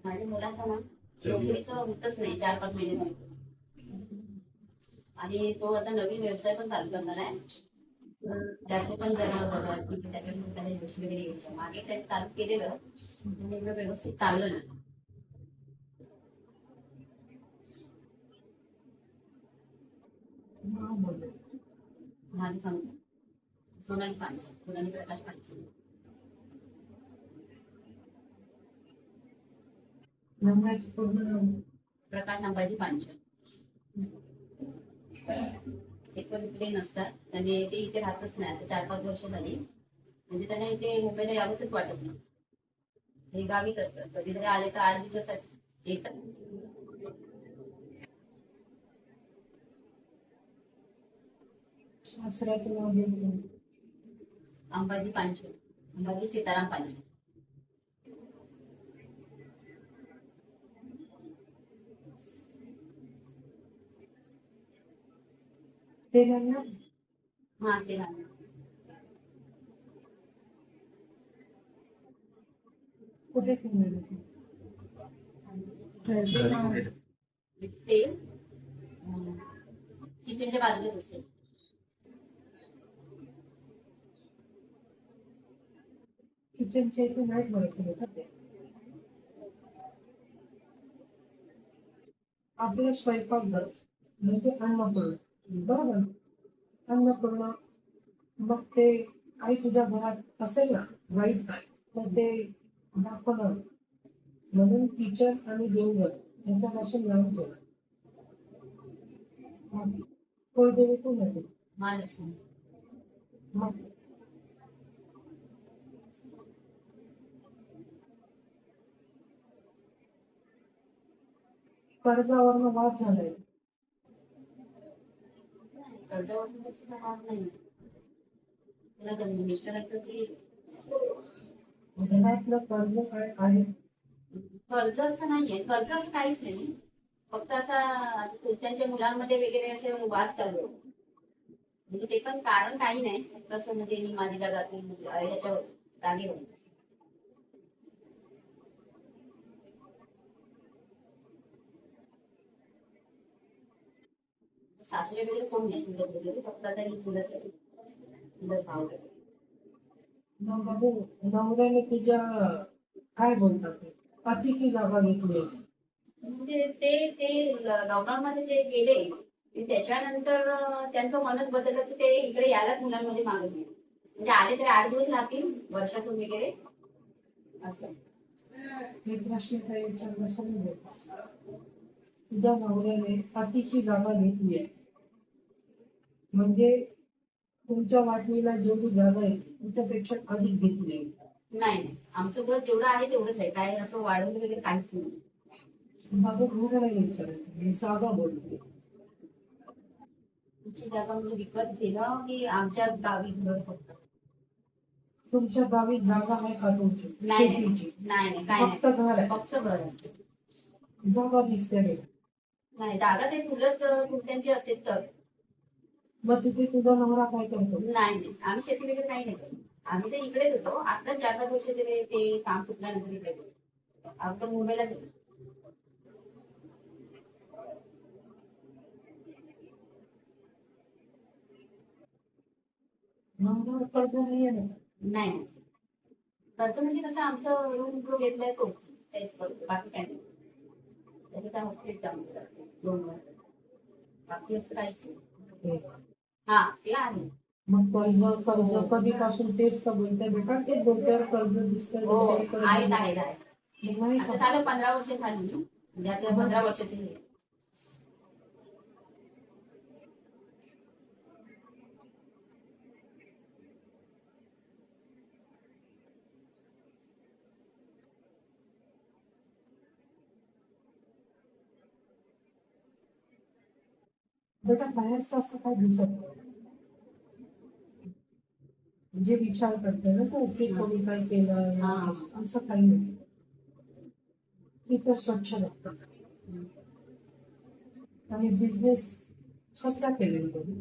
माझ्या मुलाचा ना नोकरीचं होतच नाही 4-5 महिने झाले. आणि तो आता नवीन व्यवसाय पण चालू करणार आहे. त्याचे पण जरा बघा की त्याच्याकडून काही गोष्टी वगैरे घ्यायच्या. मागे काही चालू केलेलं पण एवढं व्यवस्थित चाललं नाही. माझं सांगतो सोनाली पांडे, सोनाली प्रकाश पांडे, प्रकाश अंबाजी पांचाळ. ते पण इकडे नसतात. त्याने ते इथे राहतच नाही आता 4-5 वर्ष झाली. म्हणजे त्यांना इथे मुंबईला यावंसच वाटत नाही. हे गावी करतात. कधीतरी आले तर 8 दिवसासाठी येतात. सासऱ्याचं नाव घेतलं. अंबाजी पांचू, अंबाजी सीताराम पांचू. ते त्यांना हा ते राहणार. कुठे ठेवलेलं ते? ते किचनच्या बाजूलाच असते. किचनच्या इथे नाही ठेवायचं का ते? आपलं स्वयंपाकघर म्हणजे अन्नपूर्णा, बरोबर? अन्नपूर्णा, मग ते काही तुझ्या घरात असेल ना वाईट काय तर ते दाखवणार. म्हणून किचन आणि देवघर याच्यापासून लांब ठेवा. कुळदेवी कोण आहे? महालक्ष्मी. मग कर्जावरनं वाद झालाय. कर्जावरून कसं राहत नाही. तुला मिस्टरांचं ते घरातलं कर्ज काय आहे? कर्ज असं नाहीये. कर्ज असं काहीच नाही. फक्त असा त्यांच्या मुलांमध्ये वगैरे असे वाद चालू आहे. म्हणजे ते पण कारण काही नाही. फक्त असं म्हणजे माझी जागा ह्याच्यावर जागेवर. सासरे वगैरे कोण नाही मुलं वगैरे. फक्त आता ही मुलंच आहे. मुलं भाव. मग बाबू नवऱ्याने तुझ्या काय बोलतात ते अतिथी जागा घेतली. म्हणजे ते ते लॉकडाऊन मध्ये जे गेले ते त्याच्यानंतर त्यांचं मनच बदललं की ते इकडे यायलाच मुलांमध्ये मागत नाही. म्हणजे आले तरी 8 दिवस राहतील वर्षातून वगैरे असं. हे प्रश्न काही विचारला समजले. तुझ्या नवऱ्याने अतिथी जागा घेतली आहे म्हणजे तुमच्या वाटणीला जेवढी जागा आहे त्याच्यापेक्षा अधिक घेतली आहे. नाही, आमचं घर जेवढं आहे तेवढंच आहे. काय असं वाढवलं वगैरे काहीच नाही. बाबू घर नाही विचारत मी जागा बोलते. तुमची जागा म्हणजे विकत घेणं की आमच्या गावी घर फक्त? तुमच्या गावी जागा आहे का तुमची नाही नाही शेतीची? नाही नाही काय फक्त नाही. घर आहे. फक्त घर आहे. जागा दिसते नाही. नाही जागा ते फुलत त्यांची असेल तर. मग तिथे तुझा नवरा काय करतो? नाही नाही आम्ही शेती वगैरे काही नाही करत. आम्ही तर इकडेच होतो. आता 4-5 वर्ष तरी ते काम सुटल्यानंतर इकडे गेलो. आता मुंबईला गेलो. नवऱ्यावर कर्ज नाही आहे ना? नाही कर्ज म्हणजे कसं आमचं रूम जो घेतलाय तोच तेच करतो. बाकी काय नाही. त्याचे काय हॉस्पिटल जाऊन जातो 2 वर्ष. बाकी असं काहीच नाही. हा ते आहे. मग कर्ज कर्ज कधीपासून तेच का बोलताय बेटा ते डोक्यावर कर्ज दिसतंय हो डोक्यावर आहेत कर्ज आहेत आहेत. नाही असं का? झालं 15 वर्ष झाली. म्हणजे आता 15 वर्षाची आहे. बेटा बाहेरचं असं काय दिसत नाही. जे विचार करते ना तो की कोणी काय केलं हा. असं काही नाही. तिथं स्वच्छ लागतं. आणि बिझनेस कसला केलेला कधी?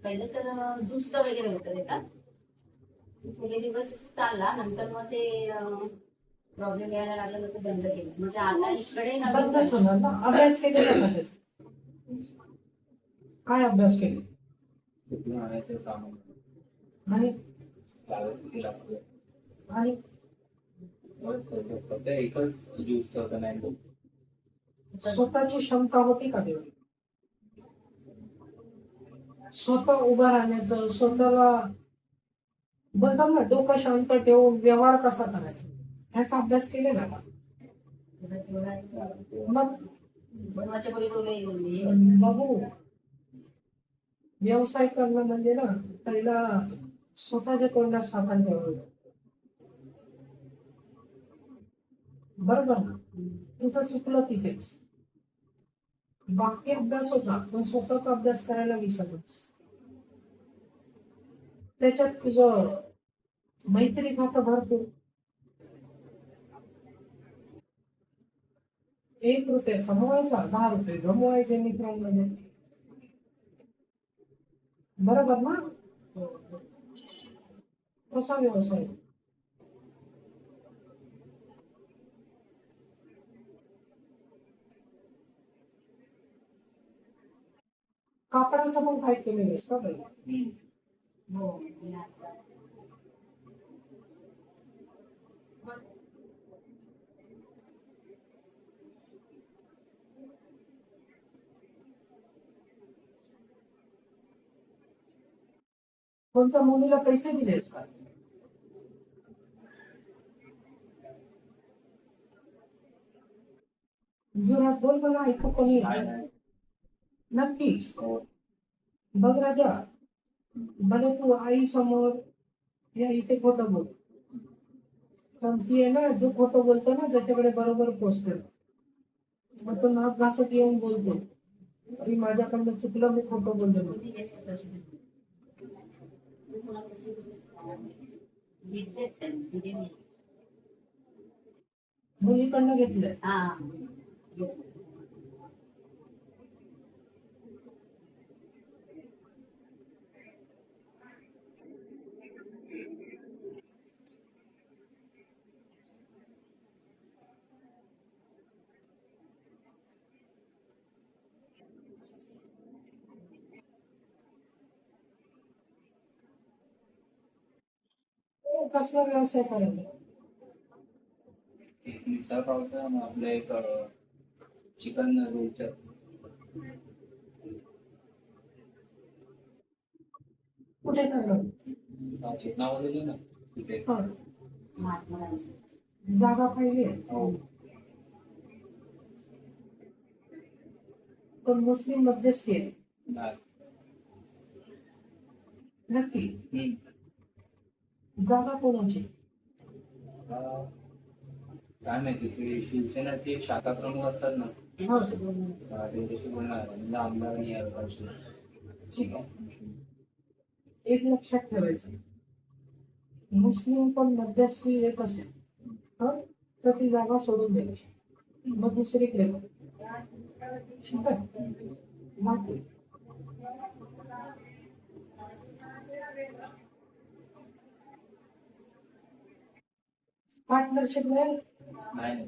पहिलं तर ज्यूसचं वगैरे होतं त्याच्यात. थोडे दिवस चालला. नंतर मग ते प्रॉब्लेम यायला लागला तर बंद केलं. म्हणजे आता इकडे नवीन बंदच होणार ना. अभ्यास केलेला का त्याचा? काय अभ्यास केले? कुठून आणायचं सामान आणि किती लागतं आणि फक्त एकच ज्यूस होतं मँगो. स्वतःची क्षमता होती का तेवढी? स्वतः उभं राहण्याचं, स्वतःला बोलतात ना डोकं शांत ठेवून व्यवहार कसा करायचा ह्याचा अभ्यास केलेला का? मग 2 वर्षापूर्वी तो बघू, व्यवसाय करणं म्हणजे ना पहिला स्वतःच्या तोंडात साबण ठेवायचं. बरोबर ना? तुझं चुकलं तिथेच. बाकी अभ्यास होता पण स्वतःचा अभ्यास करायला विसरलास. त्याच्यात तुझं मैत्री खातं भरपूर. 1 रुपया कमवायचा, 10 रुपये गमवायचे मित्रांमध्ये. बरोबर ना? कसा व्यवसाय? कापडाचं पण काय केलेलं आहेस का बाई? हो. कोणत्या मुलीला पैसे दिलेस का? जोरात बोल, मला ऐकू कमी येतं. नक्की बघ राजा, भले तू आई समोर या इथे खोटं बोल, पण ती आहे ना जो खोटं बोलतो ना त्याच्याकडे बरोबर पोचते. मग तो नाक घासत येऊन बोलतो की माझ्याकडनं चुकलं, मी खोटं बोललो म्हणून. किती जास्त पैसे भेटले? तू कोणाला पैसे दिले? घेतलेत त्यांनी, दिले नाही. मुलीकडनं घेतलंय. हा, घेतले. कसला व्यवसाय करायचा? एक मिसळ पावचं आणि आपलं एक चिकन रोलचं. कुठे करणार? चेतनावरली ना तिथे. हा, महात्मा गांधी. जागा पाहिली आहे हो. पण मुस्लिम मध्यस्थी आहे. नाही. नक्की हम्म. जागा कोणाची? काय माहिती ते शिवसेनेचे एक शाखा प्रमुख असतात ना, त्यांच्याशी बोलून. त्यांच्याशी बोलणार म्हणजे आमदार नाही आहे वर्षी. ठीक आहे, एक लक्षात ठेवायचं, मुस्लिम पण मध्यस्थी एक असेल तर ती जागा सोडून द्यायची, मग दुसरीकडे बघ. ठीक आहे, माहिती पार्टनरशिप नाही. नाही.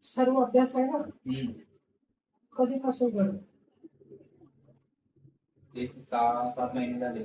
सर्व अभ्यास आहे ना. हम्म. कधीपासून करतो? एक 6-7 महिने झाले.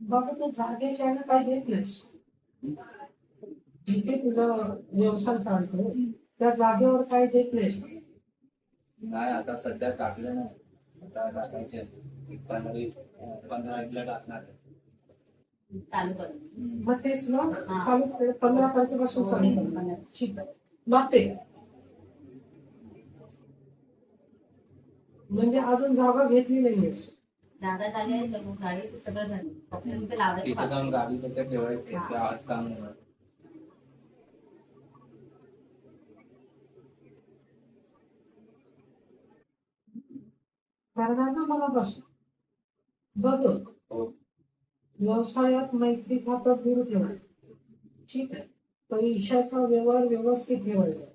बाबा तू जागेच्या आहे ना काय देत नाहीस. जिथे तुझा व्यवसाय चालतो त्या जागेवर काय देत नाहीस. नाही आता सध्या टाकलं ना, आता टाकायचे 15 टाकणार. चालू करून. मग तेच ना हा. चालू कर, 15 तारखेपासून चालू कर. ठीक आहे, मग ते म्हणजे अजून जागा घेतली नाहीयेस. जागा झाली आहे, सर्व गाडी सगळं झालं. फक्त तिथे लावायचं तिथे बाकी. जाऊन गाडी तिथे ठेवायची. हा. ते आज काम होणार. करणार ना मनापासून. बघ, हो. व्यवसायात मैत्री खातं दूर ठेवायचं. ठीक आहे. पैशाचा व्यवहार व्यवस्थित ठेवायचा.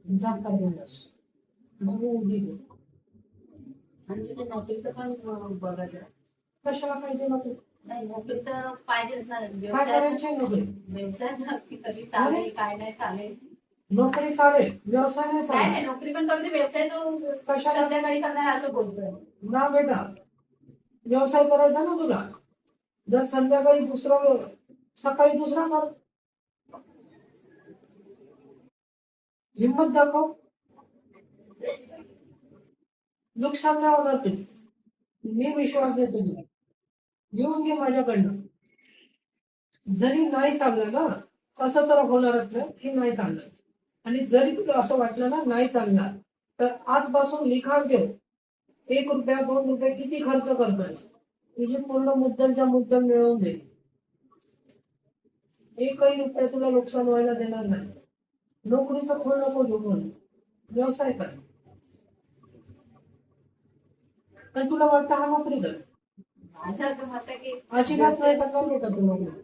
जा करण्यास मग उदी दे. आणि तिथे नोकरीचं पण बघा जरा. कशाला पाहिजे नोकरी? नाही नोकरी तर पाहिजेच ना. काय व्यवसाय करायची नोकरी? व्यवसाय कधी चालेल काय नाही चालेल. नोकरी चालेल, व्यवसाय नाही काय नाही चालेल. नोकरी पण करते व्यवसाय तो कशाला? संध्याकाळी करणार असं बोलतोय. ना बेटा, व्यवसाय करायचा ना तुला. जर संध्याकाळी दुसरा सकाळी दुसरा कर. हिंमत दाखव. नुकसान नाही होणार तुझी. मी विश्वास देतो तुला. येऊन घे माझ्याकडनं. जरी नाही चाललं ना, असं तर होणारच नाही की नाही चाललं. आणि जरी तुला असं वाटलं ना नाही चालणार, तर आजपासून लिखाण ठेव. 1 रुपया 2 रुपये किती खर्च करतोय, तुझी पूर्ण मुद्दलच्या मुद्दल मिळवून दे. 1 रुपया तुला नुकसान व्हायला देणार नाही. नोकरीचं फळ नको घेऊ म्हणून व्यवसाय कर. आणि तुला वाटतं हा नोकरी कर, माझं असं मत आहे की अजिबात नाही करणार बेटा तू नोकरी.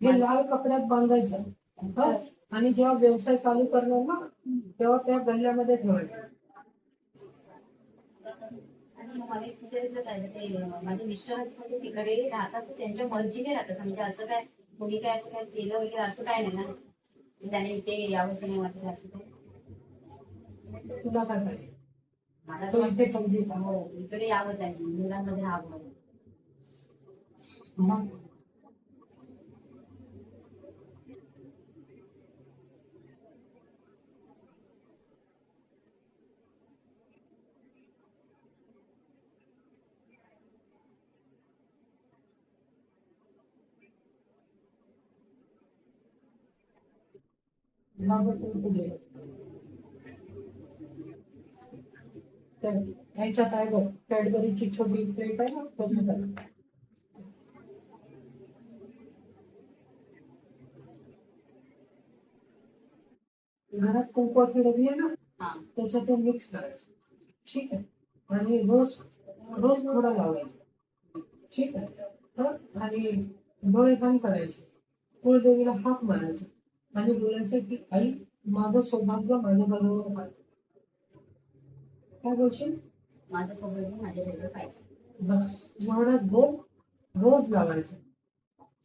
हे लाल कपड्यात बांधायचं. हं? आणि जेव्हा व्यवसाय चालू करणार ना, तेव्हा त्या गल्ल्यामध्ये ठेवायचं. आणि मला एक विचारायचं काय ते माझे मिस्टर म्हणजे तिकडे राहतात तर त्यांच्या मर्जीने राहतात म्हणजे असं काय कोणी काय असं काय केलं वगैरे असं काय नाही ना की त्याने इथे यावंसं नाही वाटलं असं काय. तुला काय पाहिजे? मला तो तर इथे पाहिजे का? हो इकडे यावं त्यांनी मुलांमध्ये राहावं. मग लागत नको देऊ. ह्याच्यात आहे बघ, कॅडबरीची छोटी प्लेट आहे ना, त्याच्यात आहे. घरात कुंकवाची डबी आहे ना, हा त्याच्यात ते मिक्स करायचं. ठीक आहे. आणि रोज रोज थोडा लावायचा. ठीक आहे. हं? आणि डोळे बंद करायचे. कुलदेवीला हाक मारायचा आणि बोलायचं की आई माझं सौभाग्य माझ्या बरोबर पाहिजे. काय बोलशील? माझं सौभाग्य माझ्याकडे पाहिजे. बस एवढंच बोल. रोज लावायचं.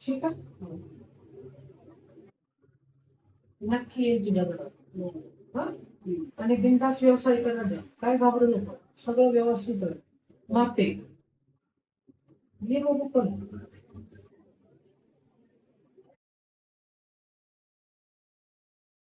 ठीक आहे. हो. नक्की येईल तुझ्या घरात. हो. हा. हम्म. आणि बिनधास्त व्यवसाय करणं द्या. काय घाबरू नको. सगळं व्यवस्थित कर. मागते. मी बघू पण